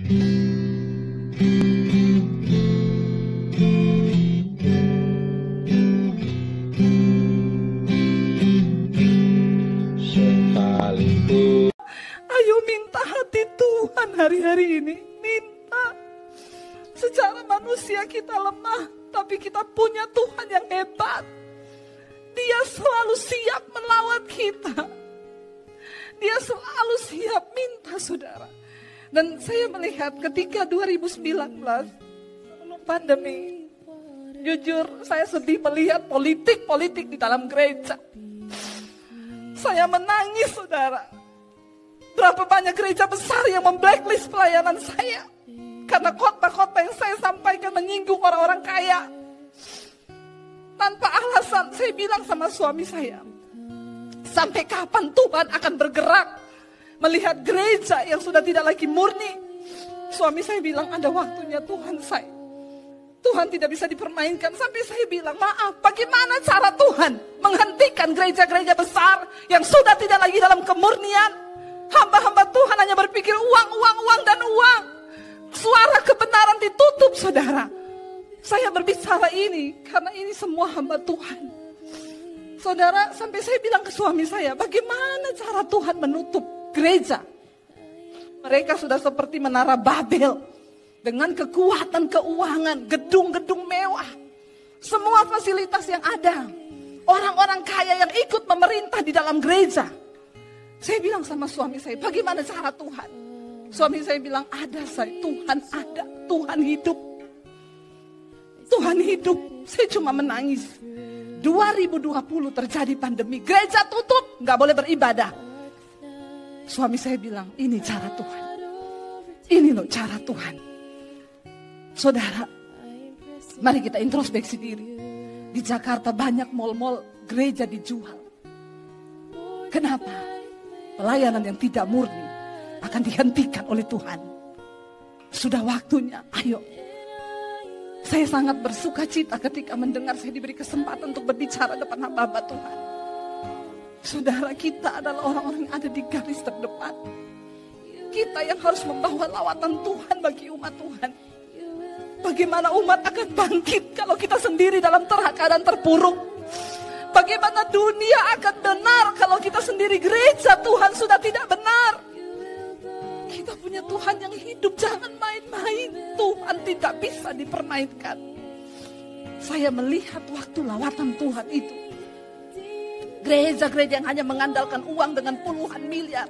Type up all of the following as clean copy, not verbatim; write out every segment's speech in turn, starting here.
Ayo minta hati Tuhan hari-hari ini. Minta. Secara manusia kita lemah, tapi kita punya Tuhan yang hebat. Dia selalu siap melawat kita. Dia selalu siap minta, saudara. Dan saya melihat ketika 2019 sebelum pandemi, jujur saya sedih melihat politik di dalam gereja. Saya menangis, saudara. Berapa banyak gereja besar yang memblacklist pelayanan saya karena khotbah-khotbah yang saya sampaikan menyinggung orang-orang kaya. Tanpa alasan, saya bilang sama suami saya, sampai kapan Tuhan akan bergerak melihat gereja yang sudah tidak lagi murni? Suami saya bilang, ada waktunya Tuhan saya. Tuhan tidak bisa dipermainkan. Sampai saya bilang, maaf, bagaimana cara Tuhan menghentikan gereja-gereja besar yang sudah tidak lagi dalam kemurnian? Hamba-hamba Tuhan hanya berpikir uang, dan uang. Suara kebenaran ditutup, saudara. Saya berbicara ini karena ini semua hamba Tuhan. Saudara, sampai saya bilang ke suami saya, bagaimana cara Tuhan menutup gereja? Mereka sudah seperti menara Babel. Dengan kekuatan keuangan, gedung-gedung mewah. Semua fasilitas yang ada. Orang-orang kaya yang ikut memerintah di dalam gereja. Saya bilang sama suami saya, bagaimana cara Tuhan? Suami saya bilang, ada saya, Tuhan ada, Tuhan hidup. Tuhan hidup. Saya cuma menangis. 2020 terjadi pandemi, gereja tutup, gak boleh beribadah. Suami saya bilang, ini cara Tuhan. Ini loh cara Tuhan. Saudara, mari kita introspeksi diri. Di Jakarta banyak mal-mal gereja dijual. Kenapa? Pelayanan yang tidak murni akan dihentikan oleh Tuhan. Sudah waktunya, ayo. Saya sangat bersuka cita ketika mendengar saya diberi kesempatan untuk berbicara depan hamba-hamba Tuhan. Saudara, kita adalah orang-orang yang ada di garis terdepan. Kita yang harus membawa lawatan Tuhan bagi umat Tuhan. Bagaimana umat akan bangkit kalau kita sendiri dalam keadaan terpuruk? Bagaimana dunia akan benar kalau kita sendiri gereja Tuhan sudah tidak benar? Kita punya Tuhan yang hidup, jangan main-main. Tuhan tidak bisa dipermainkan. Saya melihat waktu lawatan Tuhan itu. Gereja-gereja yang hanya mengandalkan uang dengan puluhan miliar.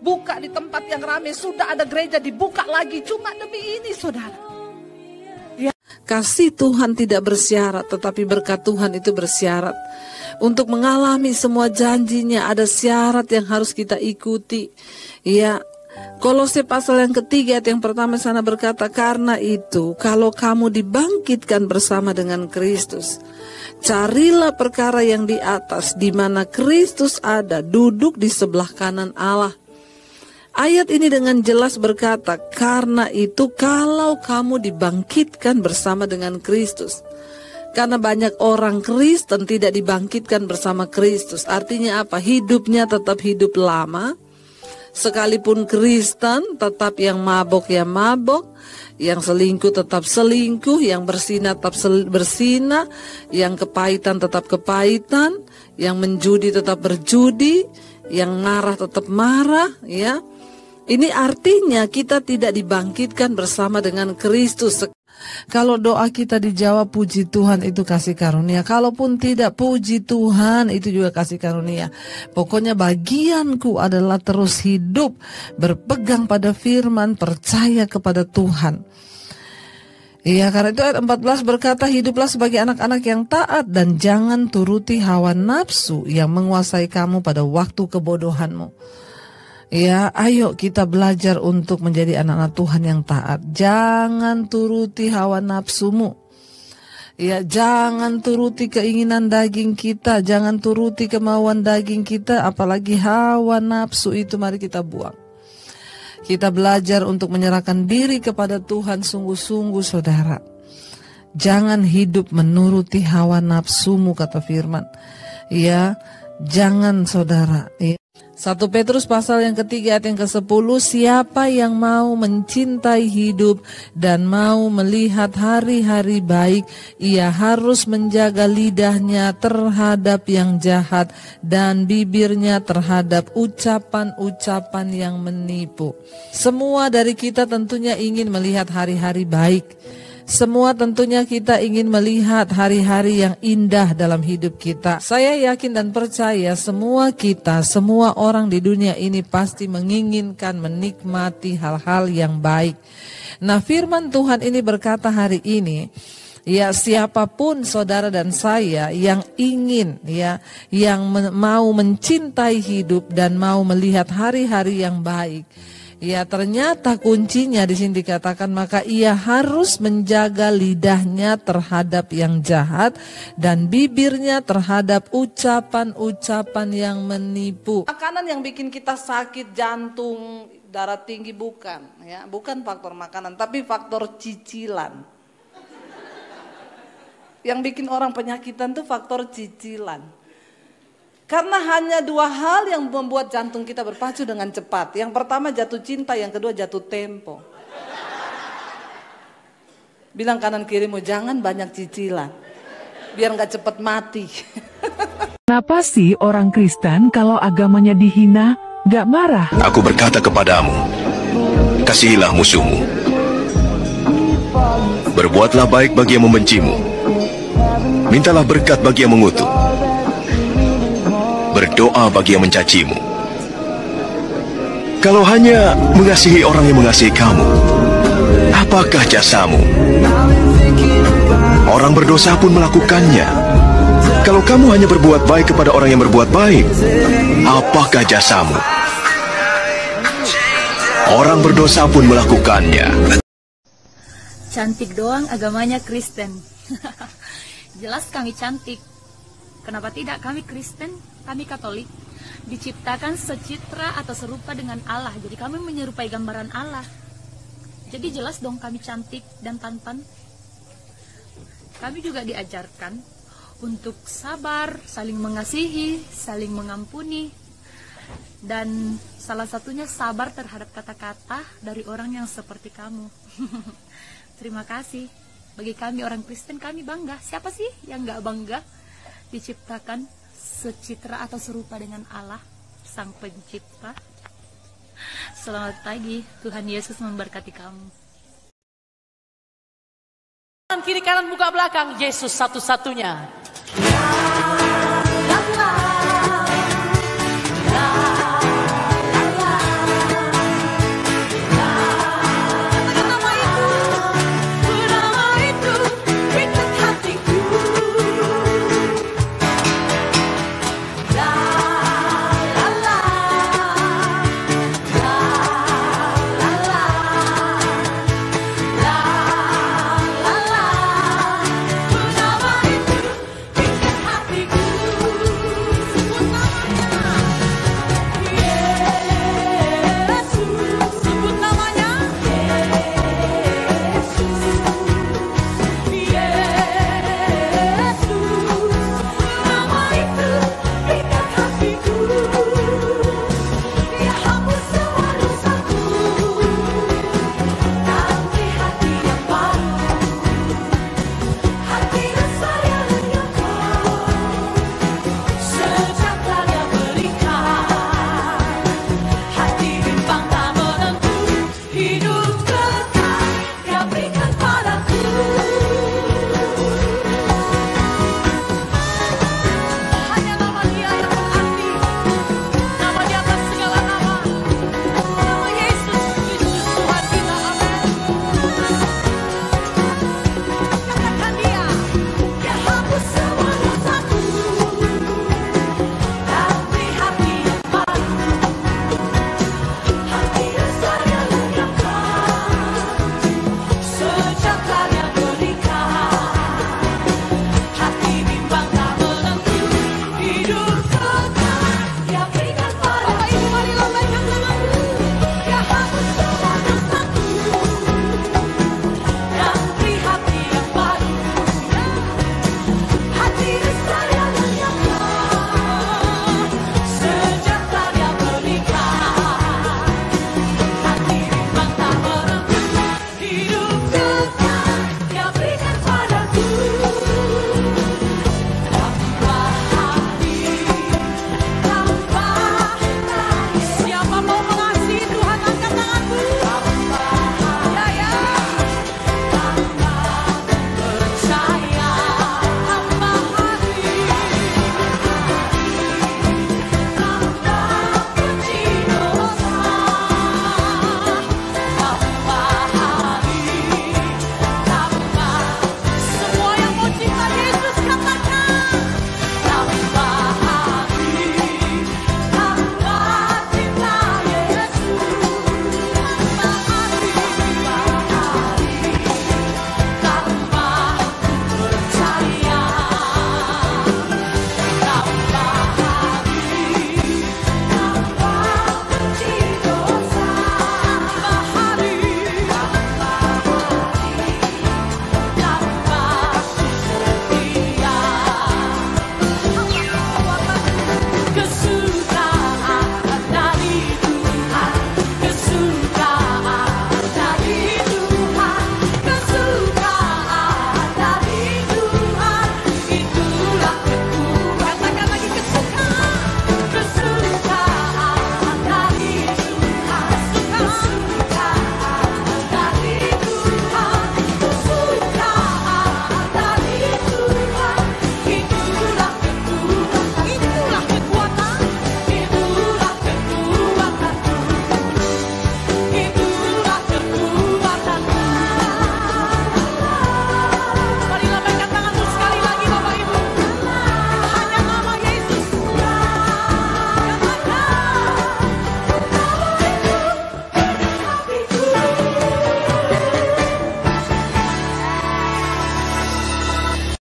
Buka di tempat yang ramai, sudah ada gereja dibuka lagi. Cuma demi ini, saudara. Kasih Tuhan tidak bersyarat, tetapi berkat Tuhan itu bersyarat. Untuk mengalami semua janjinya ada syarat yang harus kita ikuti. Ya, Kolose pasal yang ketiga ayat yang pertama sana berkata, karena itu kalau kamu dibangkitkan bersama dengan Kristus, carilah perkara yang di atas, di mana Kristus ada, duduk di sebelah kanan Allah. Ayat ini dengan jelas berkata, karena itu kalau kamu dibangkitkan bersama dengan Kristus. Karena banyak orang Kristen tidak dibangkitkan bersama Kristus. Artinya apa? Hidupnya tetap hidup lama. Sekalipun Kristen, tetap yang mabok ya mabok, yang selingkuh tetap selingkuh, yang bersinah tetap bersinah, yang kepahitan tetap kepahitan, yang menjudi tetap berjudi, yang marah tetap marah, ya. Ini artinya kita tidak dibangkitkan bersama dengan Kristus. Kalau doa kita dijawab, puji Tuhan, itu kasih karunia. Kalaupun tidak, puji Tuhan, itu juga kasih karunia. Pokoknya bagianku adalah terus hidup, berpegang pada firman, percaya kepada Tuhan. Iya, karena itu ayat 14 berkata, hiduplah sebagai anak-anak yang taat dan jangan turuti hawa nafsu yang menguasai kamu pada waktu kebodohanmu. Ya, ayo kita belajar untuk menjadi anak-anak Tuhan yang taat. Jangan turuti hawa nafsumu. Ya, jangan turuti keinginan daging kita, jangan turuti kemauan daging kita, apalagi hawa nafsu itu mari kita buang. Kita belajar untuk menyerahkan diri kepada Tuhan sungguh-sungguh, saudara. Jangan hidup menuruti hawa nafsumu, kata firman. Ya, jangan, saudara. Ya. 1 Petrus pasal yang ketiga ayat yang ke-10, siapa yang mau mencintai hidup dan mau melihat hari-hari baik, ia harus menjaga lidahnya terhadap yang jahat dan bibirnya terhadap ucapan-ucapan yang menipu. Semua dari kita tentunya ingin melihat hari-hari baik. Semua tentunya kita ingin melihat hari-hari yang indah dalam hidup kita. Saya yakin dan percaya semua kita, semua orang di dunia ini pasti menginginkan menikmati hal-hal yang baik. Nah, firman Tuhan ini berkata hari ini, ya, siapapun saudara dan saya yang ingin, ya, yang mau mencintai hidup dan mau melihat hari-hari yang baik, ya, ternyata kuncinya di sini dikatakan maka ia harus menjaga lidahnya terhadap yang jahat dan bibirnya terhadap ucapan-ucapan yang menipu. Makanan yang bikin kita sakit jantung, darah tinggi bukan, ya, bukan faktor makanan, tapi faktor cicilan. Yang bikin orang penyakitan tuh faktor cicilan. Karena hanya dua hal yang membuat jantung kita berpacu dengan cepat. Yang pertama jatuh cinta, yang kedua jatuh tempo. Bilang kanan kirimu, jangan banyak cicilan, biar gak cepat mati. Kenapa sih orang Kristen kalau agamanya dihina gak marah? Aku berkata kepadamu, kasihilah musuhmu. Berbuatlah baik bagi yang membencimu. Mintalah berkat bagi yang mengutuk. Berdoa bagi yang mencacimu. Kalau hanya mengasihi orang yang mengasihi kamu, apakah jasamu? Orang berdosa pun melakukannya. Kalau kamu hanya berbuat baik kepada orang yang berbuat baik, apakah jasamu? Orang berdosa pun melakukannya. Cantik doang agamanya Kristen. Jelas kami cantik. Kenapa tidak? Kami Kristen, kami Katolik, diciptakan secitra atau serupa dengan Allah. Jadi kami menyerupai gambaran Allah. Jadi jelas dong kami cantik dan tampan. Kami juga diajarkan untuk sabar, saling mengasihi, saling mengampuni. Dan salah satunya sabar terhadap kata-kata dari orang yang seperti kamu. Terima kasih. Bagi kami orang Kristen, kami bangga. Siapa sih yang gak bangga? Diciptakan secitra atau serupa dengan Allah, Sang Pencipta. Selamat pagi, Tuhan Yesus memberkati kamu. Kanan kiri, kanan muka belakang, Yesus satu-satunya.